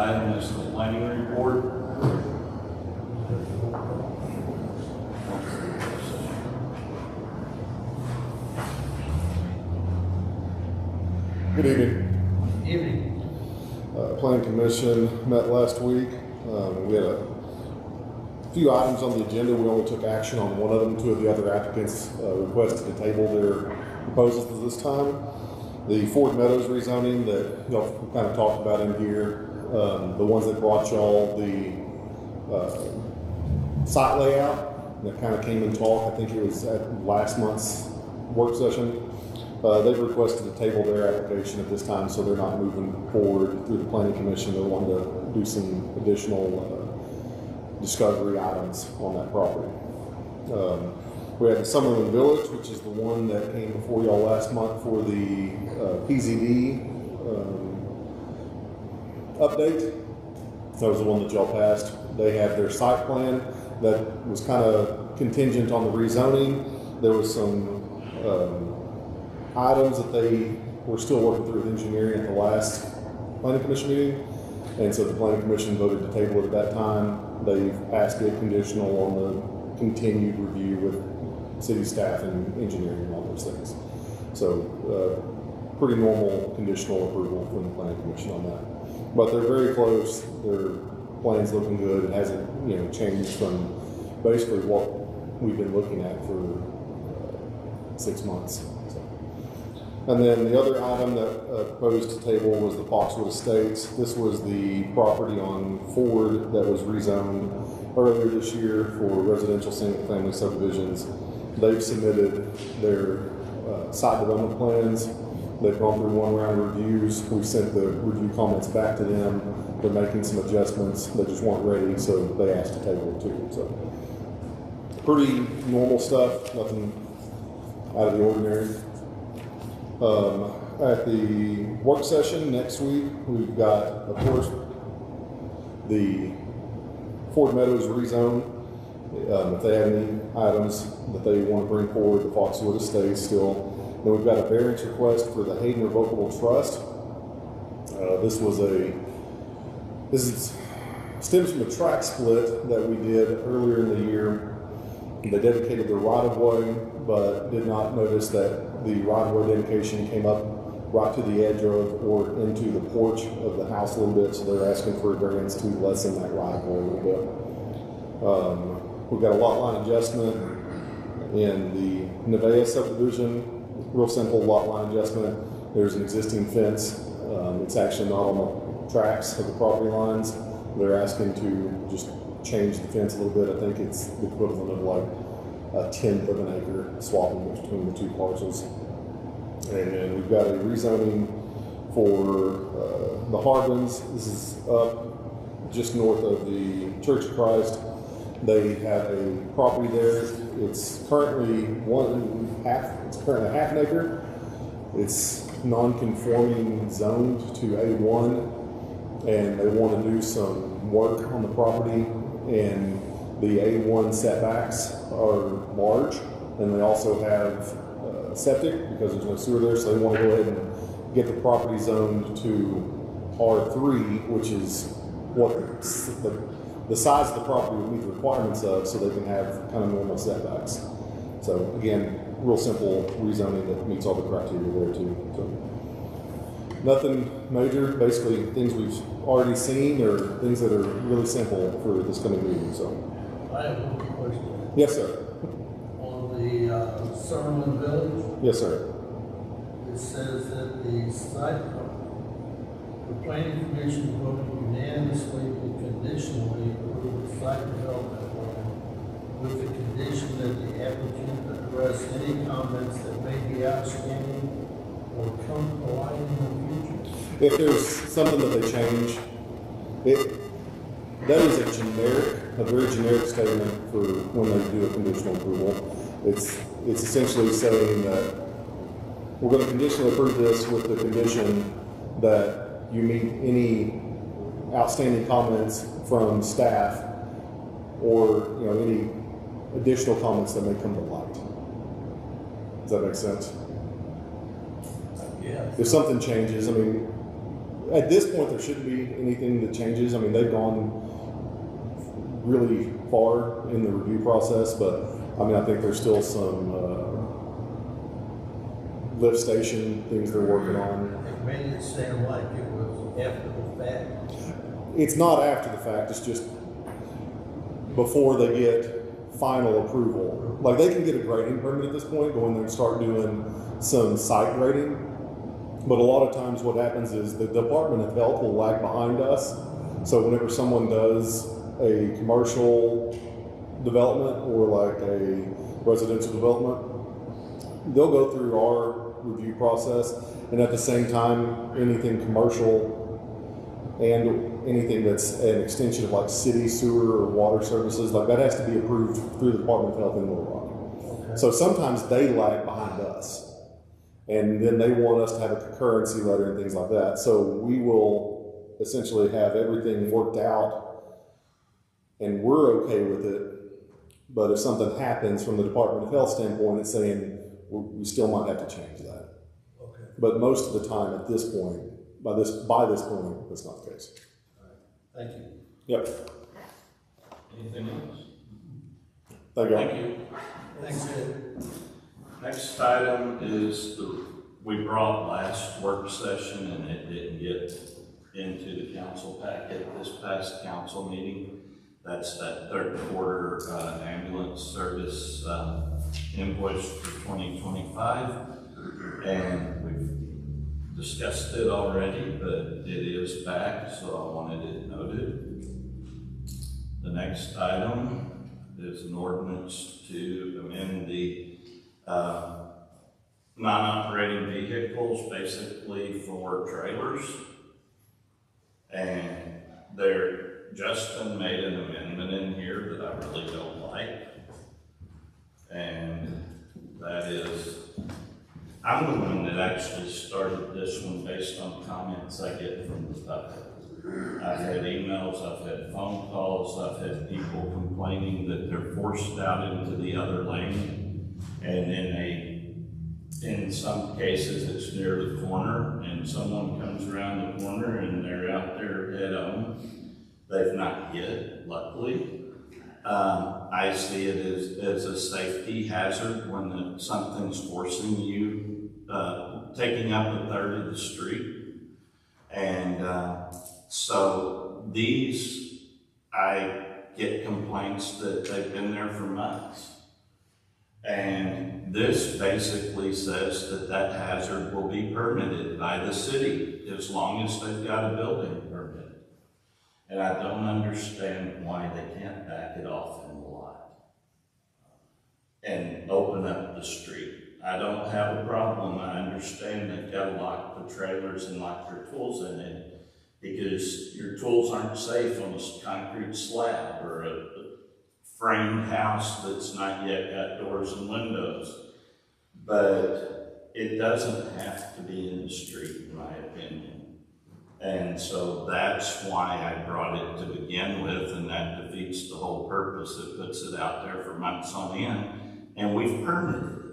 Item is the planning report. Good evening. Evening. Planning Commission met last week. We had a few items on the agenda. We only took action on one of them. Two of the other applicants requested to table their proposals at this time. The Ford Meadows rezoning that y'all kind of talked about in here, the ones that brought y'all the site layout that kind of came in talk. I think it was at last month's work session. They've requested to table their application at this time, so they're not moving forward through the Planning Commission. They want to do some additional discovery items on that property. We had the Summerlin Village, which is the one that came before y'all last month for the PZD update. That was the one that y'all passed. They had their site plan that was kind of contingent on the rezoning. There was some items that they were still working through with engineering at the last Planning Commission meeting, and so the Planning Commission voted to table it at that time. They've asked it conditional on the continued review with city staff and engineering and all those things. So pretty normal conditional approval from the Planning Commission on that. But they're very close. Their plan's looking good. It hasn't changed from basically what we've been looking at for 6 months. And then the other item that proposed to table was the Foxwood Estates. This was the property on Ford that was rezoned earlier this year for residential single-family subdivisions. They've submitted their site development plans. They've gone through one round of reviews. We sent the review comments back to them. They're making some adjustments. They just weren't ready, so they asked to table it too. So pretty normal stuff, nothing out of the ordinary. At the work session next week, we've got, of course, the Ford Meadows rezone. If they have any items that they want to bring forward, the Foxwood Estate still. Then we've got a variance request for the Hayden Revocable Trust. This stems from a track split that we did earlier in the year. They dedicated their right-of-way, but did not notice that the right-of-way dedication came up right to the edge of or into the porch of the house a little bit, so they're asking for a variance to lessen that right-of-way a little bit. We've got a lot line adjustment in the Nevaeh subdivision, real simple lot line adjustment. There's an existing fence. It's actually not on the tracks of the property lines. They're asking to just change the fence a little bit. I think it's the equivalent of like a tenth of an acre swapping between the two parcels. And then we've got a rezoning for the Harbins. This is up just north of the Church of Christ. They have a property there. It's currently a half an acre. It's non-conforming zoned to A1, and they want to do some work on the property, and the A1 setbacks are large, and they also have septic because there's no sewer there, so they want to go ahead and get the property zoned to R3, which is what the size of the property would meet the requirements of, so they can have kind of normal setbacks. So again, real simple rezoning that meets all the criteria there too. So nothing major, basically things we've already seen or things that are really simple for this coming meeting. So I have one question. yes, sir. On the Summerlin Village, Yes, sir. it says that the planning commission voted unanimously and conditionally approve the site development plan with the condition that the applicant address any comments that may be outstanding or come to light in the future. If there's something that they change, that is a very generic statement for when they do a conditional approval. It's essentially saying that we're going to conditionally approve this with the condition that you meet any outstanding comments from staff or any additional comments that may come to light. Does that make sense? Yes. If something changes, I mean, at this point, there shouldn't be anything that changes. I mean, they've gone really far in the review process, but I mean, I think there's still some lift station things they're working on. It made it sound like it was after the fact. It's not after the fact, it's just before they get final approval. Like, they can get a grading permit at this point, go in there and start doing some site grading. But a lot of times what happens is the Department of Health will lag behind us. So whenever someone does a commercial development or like a residential development, they'll go through our review process, and at the same time, anything commercial and anything that's an extension of like city sewer or water services, like that has to be approved through the Department of Health in Little Rock. Okay. So sometimes they lag behind us, and then they want us to have a concurrency letter and things like that. So we will essentially have everything worked out, and we're okay with it. But if something happens from the Department of Health standpoint, it's saying we still might have to change that. Okay. But most of the time at this point, by this point, that's not the case. Thank you. Yep. Anything else? Thank you. Thank you. Thanks, Ed. Next item is we brought last work session and it didn't get into the council packet this past council meeting. That's that third quarter ambulance service invoice for 2025. And we've discussed it already, but it is back, so I wanted it noted. The next item is an ordinance to amend the non-operating vehicles, basically for trailers. And Justin made an amendment in here that I really don't like. And that is, I'm the one that actually started this one based on comments I get from the public. I've had emails, I've had phone calls, I've had people complaining that they're forced out into the other lane, and then in some cases it's near the corner, and someone comes around the corner and they're out there head on. They've not hit, luckily. I see it as a safety hazard when something's forcing you, taking up a third of the street. And so these, I get complaints that they've been there for months. And this basically says that hazard will be permitted by the city as long as they've got a building permit. And I don't understand why they can't back it off in the lot and open up the street. I don't have a problem. I understand they've got to lock the trailers and lock their tools in it because your tools aren't safe on a concrete slab or a framed house that's not yet got doors and windows. But it doesn't have to be in the street, in my opinion. And so that's why I brought it to begin with, and that defeats the whole purpose. It puts it out there for months on end, and we've permitted it.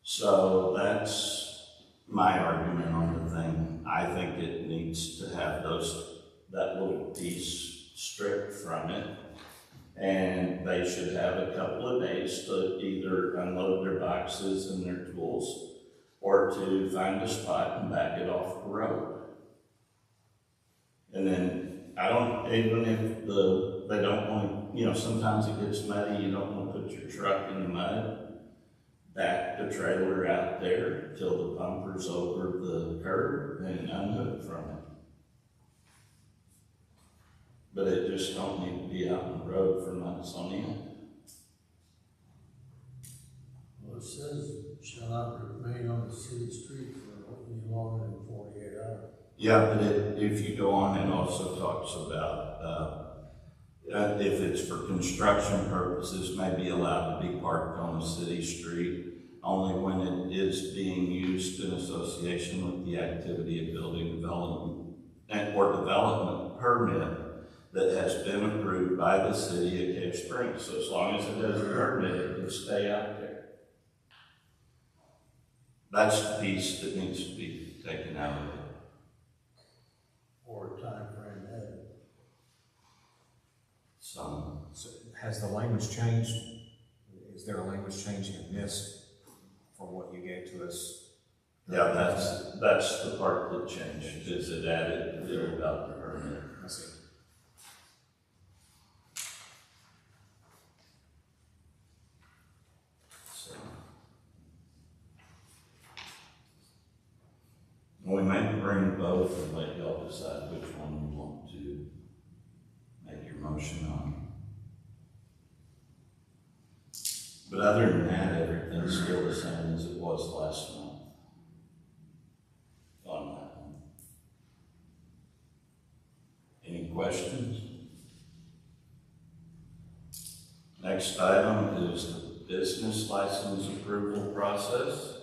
So that's my argument on the thing. I think it needs to have that little piece stripped from it, and they should have a couple of days to either unload their boxes and their tools, or to find a spot and back it off the road. And then even if they don't want to, sometimes it gets muddy, you don't want to put your truck in the mud, back the trailer out there till the bumper's over the curb and unhook from it. But it just don't need to be out on the road for months on end. Well, it says shall not remain on the city street for any longer than 48 hours. Yeah, but if you go on, it also talks about if it's for construction purposes, may be allowed to be parked on the city street only when it is being used in association with the activity of building development or development permit that has been approved by the city of Cave Springs. So as long as it has a permit, it can stay out there. That's the piece that needs to be taken out of it. has the language changed? Is there a language change in this from what you gave to us? Yeah, that's the part that changed, is it added the bit about the permit. I see. So. We may bring both and let y'all decide which one you want to make your motion on. But other than that, everything's still the same as it was last month. On that one. Any questions? Next item is the business license approval process.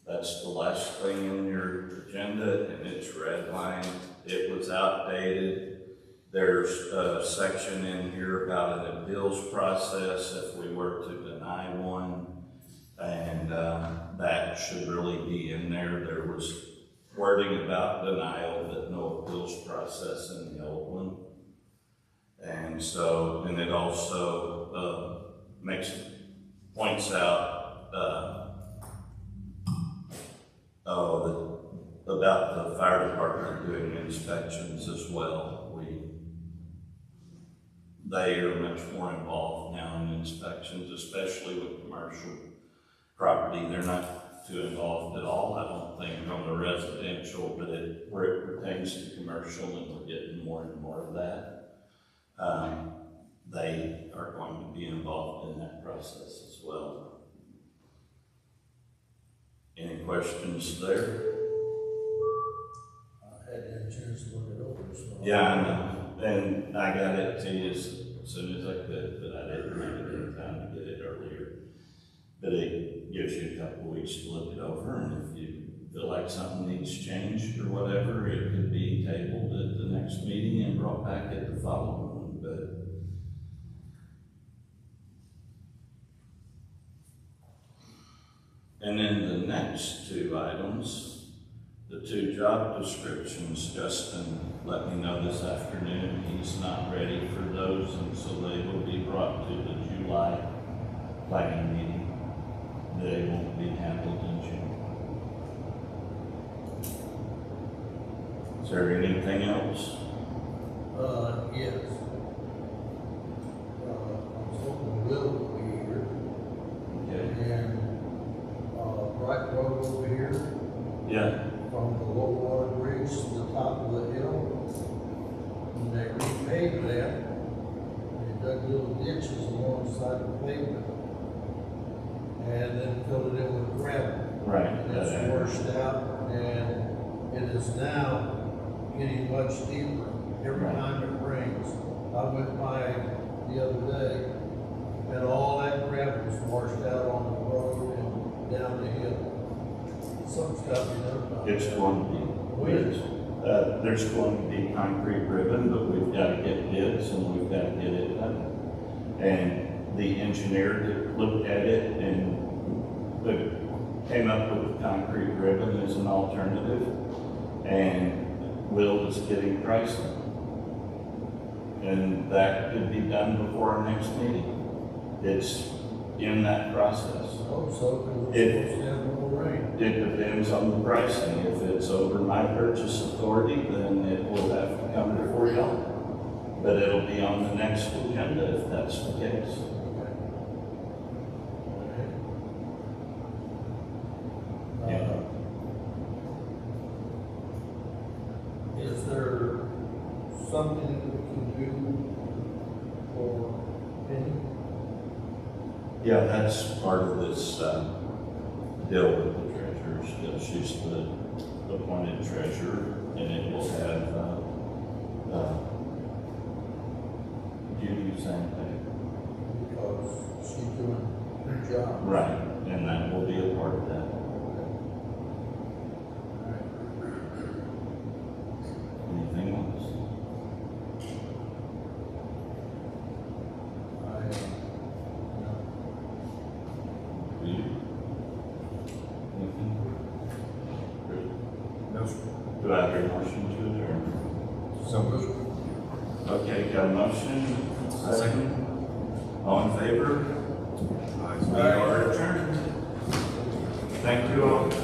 That's the last thing in your agenda, and it's redlined. It was outdated. There's a section in here about an appeals process if we were to deny one, and that should really be in there. There was wording about denial, but no appeals process in the old one. And so, and it also points out about the fire department doing inspections as well. They are much more involved now in inspections, especially with commercial property. They're not too involved at all, I don't think, on the residential, but where it pertains to commercial, and we're getting more and more of that. They are going to be involved in that process as well. Any questions there? I hadn't had a chance to look it over, so. Yeah, I know. And I got it to you as soon as I could, but I didn't have it in time to get it earlier. But it gives you a couple weeks to look it over, and if you feel like something needs changed or whatever, it could be tabled at the next meeting and brought back at the following one. But and then the next two items, the two job descriptions, Justin let me know this afternoon he's not ready for those, and so they will be brought to the July planning meeting. They won't be handled in June. Is there anything else? Yes. I was hoping Will would be here, Okay. and, right road over here, Yeah. from the low water bridge to the top of the hill. When they repaved that, they dug little ditches alongside the pavement, and then filled it in with gravel. Right. And it's washed out, and it is now getting much deeper every time it rains. I went by the other day, and all that gravel was washed out on the road and down the hill. Something's got to be done about it. It's going to be, there's going to be concrete ribbon, but we've got to get bids and we've got to get it done. And the engineer that looked at it and came up with concrete ribbon as an alternative, and Will is getting pricing. And that could be done before our next meeting. It's in that process. I hope so, because we're supposed to have more rain. It depends on the pricing. If it's over my purchase authority, then it will have to come before y'all. But it'll be on the next agenda if that's the case. Is there something that we can do for Penny? Yeah, that's part of this deal with the treasurer. She's the appointed treasurer, and it will have duties and pay. Because she's doing her job. Right, and that will be a part of that. Anything else? Do you? Anything? No, sir. Do I hear a motion to adjourn? So moved. Okay, got a motion, Second. All in favor? We are adjourned. Thank you all.